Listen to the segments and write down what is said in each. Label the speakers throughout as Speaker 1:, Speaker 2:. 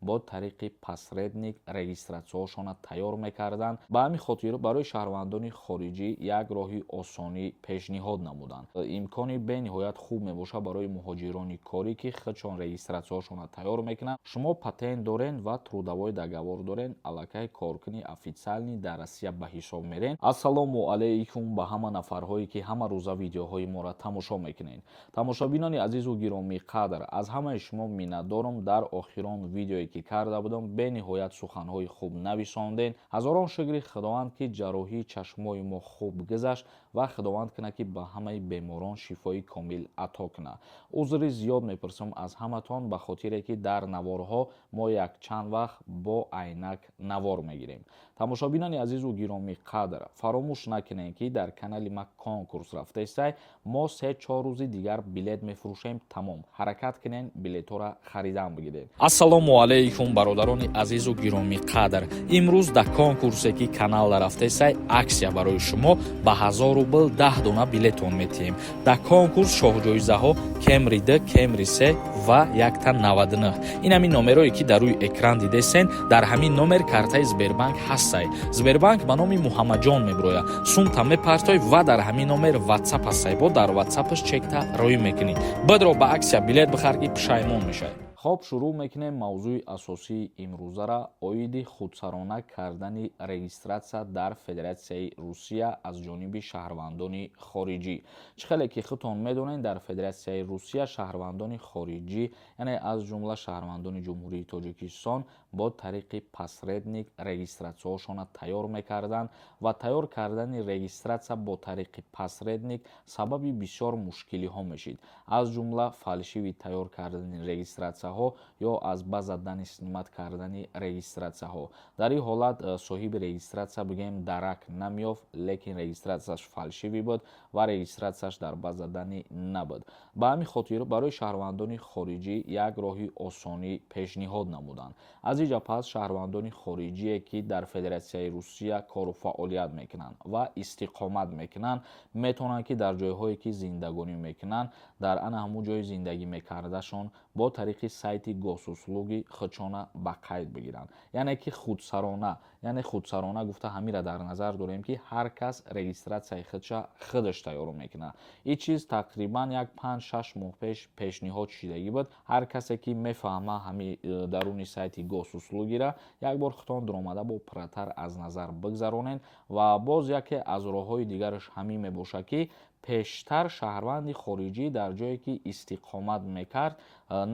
Speaker 1: бо тариқи посредник регистратсияшона тайёр мекарданд. ба ҳамин хотир барои шаҳрвандони хориҷӣ як роҳи осонӣ пешниҳод намуданд. имкони бениҳоят хуб мебошад барои муҳоҷирони корӣ ки худшон регистратсияшона тайёр мекунанд. шумо патент дорен ва трудовой договор дорен, аллакай коркуни официални дар Россия ба ҳисоб мерен. ассалому алайкум ба ҳама нафарҳое ки ҳама рӯза видеоҳои моро тамошо мекунед. тамошобинони азизу гиромӣ қадр, аз ҳамаи шумо миннатдорам. дар охирон видеое ки карда будам бениҳоят суханҳои хуб нависонден. ҳазорон шукри худованд ки ҷарроҳии чашмои мо хуб гузашт ва худованд куна ки ба ҳамаи беморон шифои комил ато куна. узри зиёд мепурсам аз ҳаматон ба хотире ки дар наворҳо мо якчанд вақт бо айнак навор мегирем. тамошобинони азизу гиромӣ қадр, фаромӯш накунед ки дар канали ма конкурс рафтаистай. мо 3-4 рӯзи дигар билет мефурӯшем. тамом ҳаракат кунед, билетҳоро харидан бигиред. ассалому алайкум бародарони азизу гиромӣ қадр, имрӯз дар конкурсе ки каналда рафтаистай аксия барои шумо ба 1000 рубл 10 дона билетон метиҳем. дар конкурс шоҳҷоизаҳо Camry D, Camry C ва 199. ин ҳамин номерое ки дар рӯи экран дидесен. дар ҳамин номер картаи Сбербанк ҳастай. Сбербанк ба номи Муҳаммаҷон меброяд. сумта мепартой ва дар ҳамин номер WhatsApp ҳастай. бо дар WhatsAppаш чекта роӣ мекунӣ. бидро ба аксия билет бихар ки пушаймон мешавӣ. хоб шурӯъ мекунем мавзӯи асосии имрӯзара, оиди худсарона кардани регистратсия дар Федератсияи Русия аз ҷониби шаҳрвандони хориҷӣ. чӣ хеле ки худтон медонед, дар Федератсияи Русия шаҳрвандони хориҷӣ, яъне аз ҷумла шаҳрвандони ҷумҳурии Тоҷикистон бо тариқи посредник регистратсияшона тайёр мекарданд ва тайёр кардани регистратсия бо тариқи посредник сабаби бисёр мушкилиҳо мешид. аз ҷумла фалшиви тайёр кардани регистратсия ё аз ба задани снимат кардани регистратсияҳо. дар ин ҳолат соҳиби регистратсия бигӯем дарак намеёфт, лекин регистратсияш фалшивӣ буд ва регистратсияш дар ба задани набуд. ба ҳамин хотир барои шаҳрвандони хориҷӣ як роҳи осонӣ пешниҳод намуданд. аз ин ҷаҳат шаҳрвандони хориҷие ки дар Федератсияи Русия кору фаъолият мекунанд ва истиқомат мекунанд, метавонанд ки дар ҷойҳое ки зиндагонӣ мекунанд, дар ана ҳамун ҷои зиндагӣ мекардашон бо тариқи сайти госуслуги худшона ба қайд бигиранд. яъне ки худсарона гуфта ҳамира дар назар дорем ки ҳар кас регистратсияи худша худаш тайёр мекунад. ин чиз тақрибан як 5-6 моҳ пеш пешниҳод шидагӣ буд. ҳар касе ки мефаҳма ҳами даруни сайти госуслугира як бор худтон дуромада бо пурратар аз назар бигзаронед ва боз яке аз роҳҳои дигараш ҳамин мебошад ки пештар шаҳрванди хориҷӣ дар ҷое ки истиқомат мекард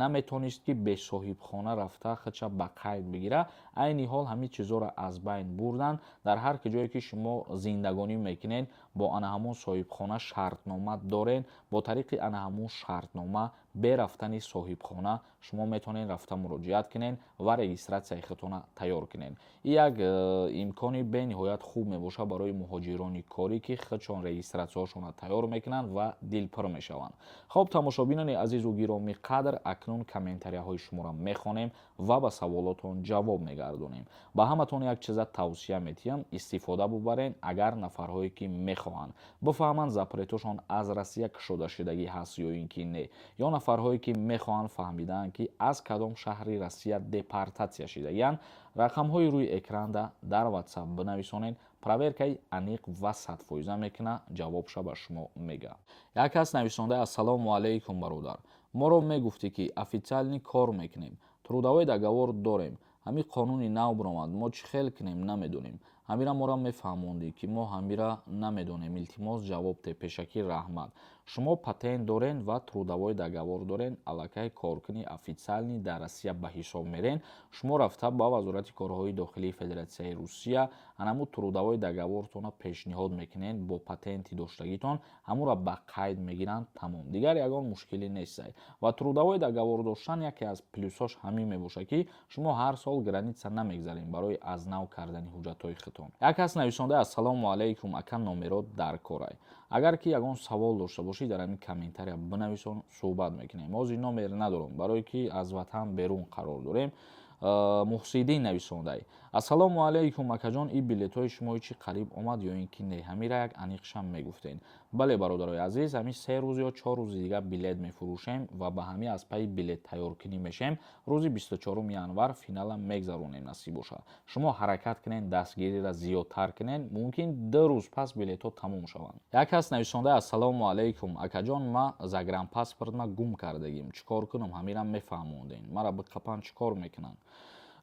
Speaker 1: наметонист ки бе соҳибхона рафта худша ба қайд бигира. айни ҳол ҳамин чизҳоро аз байн бурданд. дар ҳар ҷое ки шумо зиндагонӣ мекунед, бо ана ҳамун соҳибхона шартнома доред. бо тариқи ана ҳамун шартнома бе рафтани соҳибхона шумо метавонед рафта муроҷиат кунед ва регистратсияи худтона тайёр кунед. ин як имкони бениҳоят хуб мебошад барои муҳоҷирони корӣ ки худшон регистратсияшона тайёр мекунанд ва дилпир мешаванд. хоб тамошобинони азизу гиромӣ қадр, акнун комментарияҳои шуморо мехонем ва ба саволотон ҷавоб мегардонем. ба ҳаматон як чиза тавсия метиҳам, истифода бубаред. агар нафарҳое ки мехоҳанд бифаҳманд запретошон аз Россия кушода шудагӣ ҳаст ё ин ки не, ё нафарҳое ки мехоҳанд фаҳмиданд ки аз кадом шаҳри Россия депортатсия шудагиянд, рақамҳои рӯи экранда дар WhatsApp бинависонед. проверкаи аниқ ва 100% мекуна, ҷавобша ба шумо мега. як кас нависонда: ассалому алайкум бародар, моро мегуфтӣ ки официални кор мекунем, трудовой договор дорем, ҳамин қонуни нав биромад, мо чӣ хел кунем намедонем. ҳамира моро мефаҳмондӣ ки мо ҳамира намедонем. илтимос ҷавоб де, пешакӣ раҳмат. шумо патент дорен ва трудовой договор дорен, аллакай коркуни официални дар Россия ба ҳисоб мерен. шумо рафта ба вазорати корҳои дохилии Федератсияи Русия ҳамун трудовой договортона пешниҳод мекунед, бо патенти доштагитон ҳамура ба қайд мегиранд. тамом, дигар ягон мушкилӣ нестай. ва трудовой договор доштан яке аз плюсош ҳамин мебошад ки шумо ҳар сол граница намегзарем барои аз нав кардани ҳуҷҷатҳои худтон. як кас нависонда: ассалому алайкум, ака номерот дар корай. агар ки ягон савол дошта бошӣ дар ҳамин комментария бинависон, суҳбат мекунем. ҳозир номер надорам, барое ки аз ватан берун қарор дорем. муҳсидин нависондай: ассалому алайкум акаҷон, ин билетҳои шумо чӣ қариб омад ё ин ки не? Ҳамира як аниқшам мегуфтен. Бале бародарои азиз, ҳамин 3 рӯз ё 4 рӯзи дигар билет мефурӯшем ва ба ҳамин аз пайи билет тайёркунӣ мешем. Рӯзи 24 январ финалам мегзаронем насиб бошад. Шумо ҳаракат кунед, дастгирира зиёдтар кунед, мумкин 2 рӯз пас билетҳо тамом шаванд. Як кас нависонда: ассалому алайкум акаҷон, ма загранпаспортма гум кардагим, чӣ кор кунам? Ҳамирам мефаҳмондем, мара биқапан чӣ кор мекунанд?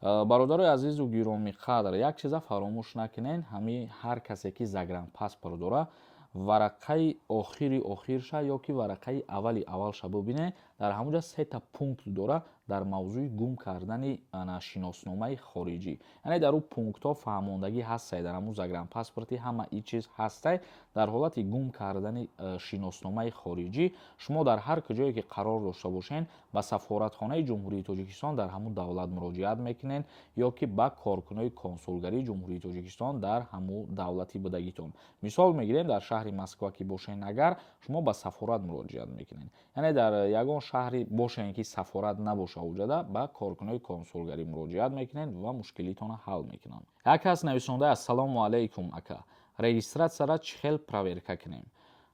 Speaker 1: бародарои азизу гироми қадр, як чиза фаромӯш накунед, ҳамин ҳар касе ки загранпаспорт дорад варақаи охирша ё ки варақаи аввалша бубинед, дар ҳамуҷа 3 та пункт дора дар мавзӯи гум кардани шиносномаи хориҷӣ. Яъне дар ӯ пунктҳо фаҳмондагӣ ҳастай, дар ҳамун загранпаспорти ҳама ин чиз ҳастай. Дар ҳолати гум кардани шиносномаи хориҷӣ шумо дар ҳар куҷое ки қарор дошта бошед ба сафоратхонаи ҷумҳурии Тоҷикистон дар ҳамун давлат муроҷиат мекунед ё ки ба коркунҳои консулгарии ҷумҳурии Тоҷикистон дар ҳамун давлати будагитон. Мисол мегирем, дар шаҳри Москва ки бошед, агар шумо ба сафорат муроҷиат мекунед, яъне дар ягон шаҳри бошед ки сафорат набоша уҷада, ба коркунҳои консулгарӣ муроҷиат мекунед ва мушкилитонро ҳал мекунанд. Як кас нависонда: ассалому алайкум ака, регистратсияра чӣ хел проверка кунем?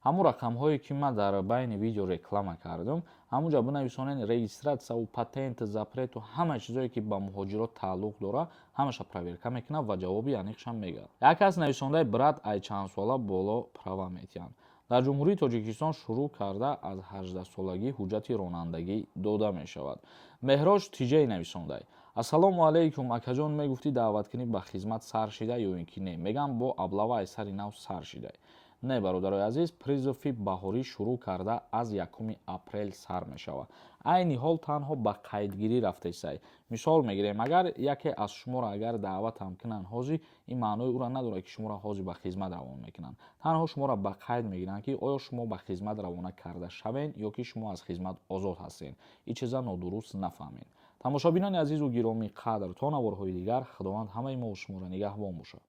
Speaker 1: ҳамун рақамҳое ки ман дар байни видео реклама кардам, ҳамунҷа бинависонед регистратсияу патенту запрету ҳама чизое ки ба муҳоҷирот тааллуқ дорад, ҳамаша проверка мекунад ва ҷавоби аниқшам мегӯяд. Як кас нависонда: брат, ай чандсола боло права метиҳанд. дар ҷумҳурии Тоҷикистон шурӯъ карда аз 18-солагӣ ҳуҷҷати ронандагӣ дода мешавад. Меҳроҷ Тиҷей нависондай: ассалому алайкум акаҷон, мегуфтӣ даъваткунӣ ба хизмат сар шида ё ин ки не? Мегам бо аблава аз сари нав сар шидай. Не бародарои азиз, призофи баҳорӣ шурӯъ карда аз 1 апрел сар мешавад. Айни ҳол танҳо ба қайдгирӣ рафтесай. Мисол мегирем, агар яке аз шуморо агар даъватам кунанд ҳозир, ин маънои ӯро надорад ки шуморо ҳозир ба хизмат равона мекунанд. Танҳо шуморо ба қайд мегиранд ки оё шумо ба хизмат равона карда шавед ё ки шумо аз хизмат озод ҳастед. ин чиза нодуруст нафаҳмед. тамошобинони азизу гиромии қадр, то наворҳои дигар, худованд ҳамаи мо шуморо нигаҳбон бошад.